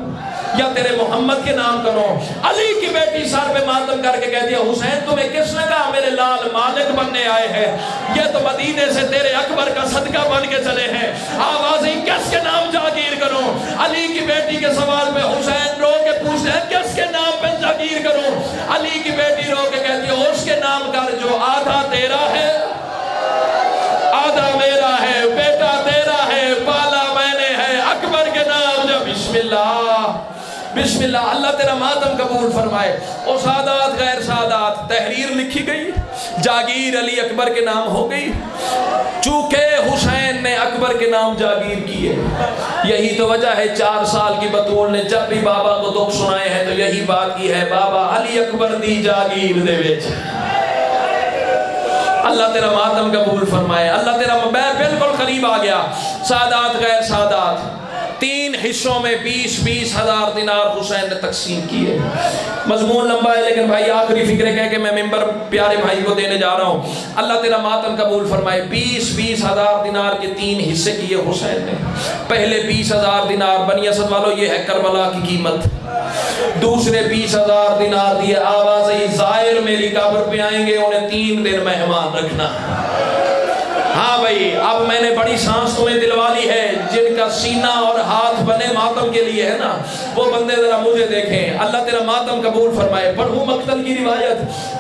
یا تیرے محمد کے نام کرو. علی کی بیٹی سر پہ ماتم کر کے کہتی ہے حسین تمہیں کس نے کہا میرے لال مالک بننے آئے ہیں, یہ تو مدینے سے تیرے اکبر کا صدقہ بن کے چلے ہیں. آوازیں کس کے نام جاگیر کروں؟ علی کی بیٹی کے سوال پہ حسین رو کے پوچھتے ہیں کس کے نام پہ جاگیر کروں؟ علی کی بیٹی رو کے کہتی ہے اس کے نام کر جو آدھا تیرا ہے آدھا میرا ہے, بیٹا تیرا ہے, پالا میں نے ہے, اکبر کے نام جو. بسم اللہ بسم اللہ, اللہ تیرا ماتم قبول فرمائے. اور سادات غیر سادات, تحریر لکھی گئی, جاگیر علی اکبر کے نام ہو گئی, چونکہ حسین نے اکبر کے نام جاگیر کی ہے. یہی تو وجہ ہے 4 سال کی بطول نے جب بھی بابا کو دکھ سنائے ہیں تو یہی بات کی ہے, بابا علی اکبر دی جاگیر دے وچ. اللہ تیرا ماتم قبول فرمائے. اللہ تیرا بالکل قریب آ گیا. سادات غیر سادات, 3 حصوں میں 20,000 دینار حسین نے تقسیم کیے. مضمون لمبا ہے لیکن بھائی آخری فکرے کہہ کہ میں ممبر پیارے بھائی کو دینے جا رہا ہوں. اللہ تیرا ماتم قبول فرمائے. 20,000 دینار کے 3 حصے کیے حسین نے. پہلے 20,000 دینار بنی اسد والوں یہ ہے کربلا کی قیمت. دوسرے 20,000 دینار دیے, آوازیں زائر میری قبر پہ آئیں گے انہیں 3 دن مہمان رکھنا. ہاں بھائی اب میں نے بڑی سانس تمہیں دلوا لی ہے، جن کا سینہ اور ہاتھ بنے ماتم کے لیے ہے نا، وہ بندے ذرا مجھے دیکھیں، اللہ تیرا ماتم قبول فرمائے۔ پڑھوں مقتل کی روایت،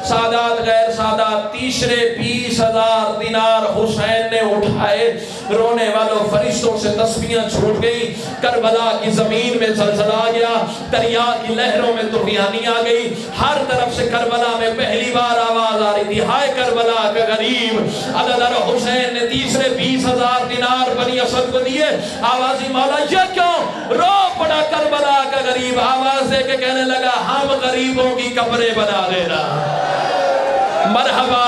سادات غیر سادات، تیسرے 20,000 دینار حسین نے اٹھائے، رونے والوں فرشتوں سے تسبیحاں چھوٹ گئی، کربلا کی زمین میں زلزلہ آ گیا، دریا کی لہروں میں طغیانی آ گئی، ہر طرف سے کربلا میں پہلی بار آواز آ رہی تھی، ہائے کربلا کا غریب۔ اللہ حسین نے تیسرے 20,000 دینار بنی اسد کو دیے، آوازی مولا یہ کیوں؟ رو پڑا کربلا کا غریب، آواز دے کے کہنے لگا ہم غریبوں کی قبریں بنا دینا۔ مرحبا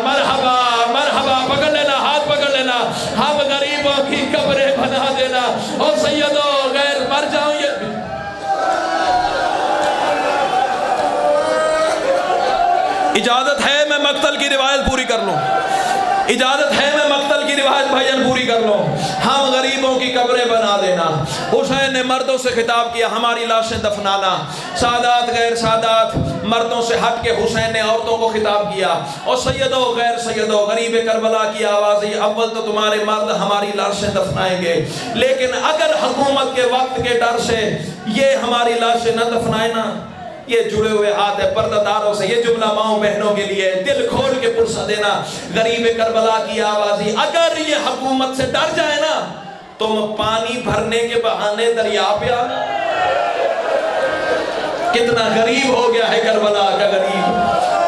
مرحبا مرحبا، پکڑ لینا، ہاتھ پکڑ لینا، ہم غریبوں کی قبریں بنا دینا۔ اور سیدو غیر مر جاؤں یہ اجازت ہے میں مقتل کی روایت پوری کر لوں، اجازت ہے میں مقتل کی روایت بھائیان پوری کر لوں۔ ہم غریبوں کی قبریں بنا دینا۔ حسین نے مردوں سے خطاب کیا ہماری لاشیں دفنانا۔ سادات غیر سادات، مردوں سے ہٹ کے حسین نے عورتوں کو خطاب کیا، اور سیدو غیر سیدو، غریب کربلا کی آواز ہے، اول تو تمہارے مرد ہماری لاشیں دفنائیں گے، لیکن اگر حکومت کے وقت کے ڈر سے یہ ہماری لاشیں نہ دفنائے نا، یہ جڑے ہوئے ہاتھ ہے پردہ داروں سے، یہ جملہ ماؤں بہنوں کے لیے دل کھول کے پرسہ دینا، غریب کربلا کی آوازی، اگر یہ حکومت سے ڈر جائے نا، تم پانی بھرنے کے بہانے دریا پہ آنا۔ کتنا غریب ہو گیا ہے کربلا کا غریب،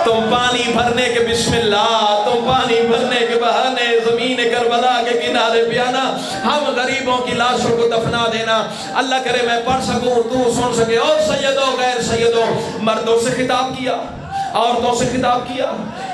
تم پانی بھرنے کے بسم اللہ، تم پانی بھرنے کے بہانے زمین کربلا کے کنارے پہ آنا، ہم غریبوں کی لاشوں کو دفنا دینا۔ اللہ کرے میں پڑھ سکوں تو سن سکے۔ اور سیدو غیر سیدو، مردوں سے خطاب کیا، عورتوں سے خطاب کیا،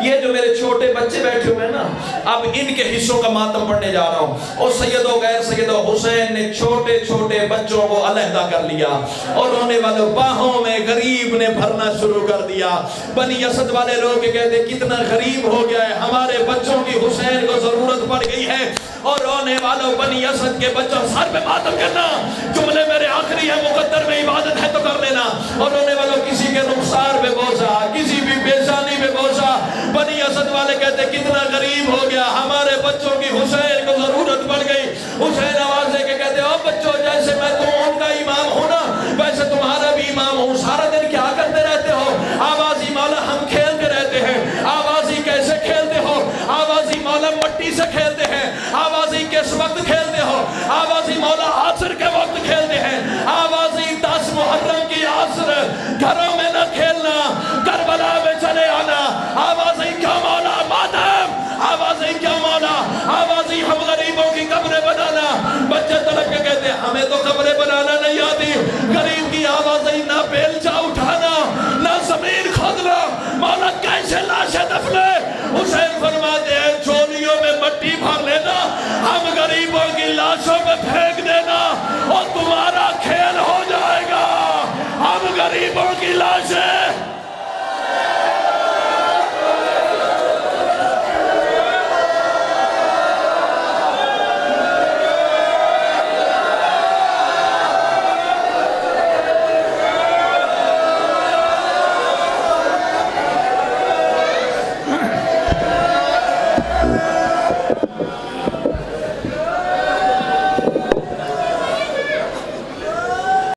یہ جو میرے چھوٹے بچے بیٹھے ہوئے ہیں نا، اب ان کے حصوں کا ماتم پڑھنے جا رہا ہوں۔ اور سیدو غیر سیدو، حسین نے چھوٹے چھوٹے بچوں کو علیحدہ کر لیا، اور رونے والوں باہوں میں غریب نے بھرنا شروع کر دیا۔ بنی اسد والے لوگ کہتے کتنا غریب ہو گیا ہے، ہمارے بچوں کی حسین کو ضرورت پڑ گئی ہے۔ اور رونے والوں بنی اسد کے بچوں، سر پہ ماتم کرنا، جملے میرے آخری ہیں، مقدر میں عبادت ہے تو کر لینا۔ اور رونے والوں کسی کے رخسار پہ بوسا، کسی بھی بیزانی پہ بوسا۔ بنی اسد والے کہتے کتنا غریب ہو گیا، ہمارے بچوں کی حسین کو ضرورت پڑ گئی۔ حسین آواز دے کے کہتے او بچوں، جیسے میں تم کا امام ہوں نا، ویسے تمہارا بھی امام ہوں، سارا دن کیا کرتے رہتے ہو؟ آوازی مولا ہم کھیلتے رہتے ہیں۔ آوازی کیسے کھیلتے ہو؟ آوازی مولا مٹی سے کھیلتے ہیں۔ آوازی کس وقت کھیلتے ہو؟ آوازی مولا عصر کے وقت کھیلتے ہیں۔ آوازی 10 محرم کی عصر گھروں میں نہ کھیلنا، کربلا میں چلے آنا۔ آوازی کیا مولا ماتم، آوازی کیا مولا، آوازی ہم غریبوں کی قبریں بنانا۔ بچے تڑپ کے کہتے ہیں ہمیں تو قبریں بنانا نہیں آتی۔ غریب کی آوازی نہ بیلچہ اٹھانا، نہ زمین کھودنا، مولا کیسے لاشیں دفنے؟ حسین فرماتے ہیں چولیوں میں مٹی بھر لینا، ہم غریبوں کی لاشوں میں پھینک دینا، اور تمہارا کھیل ہو جائے گا۔ ہم غریبوں کی لاشیں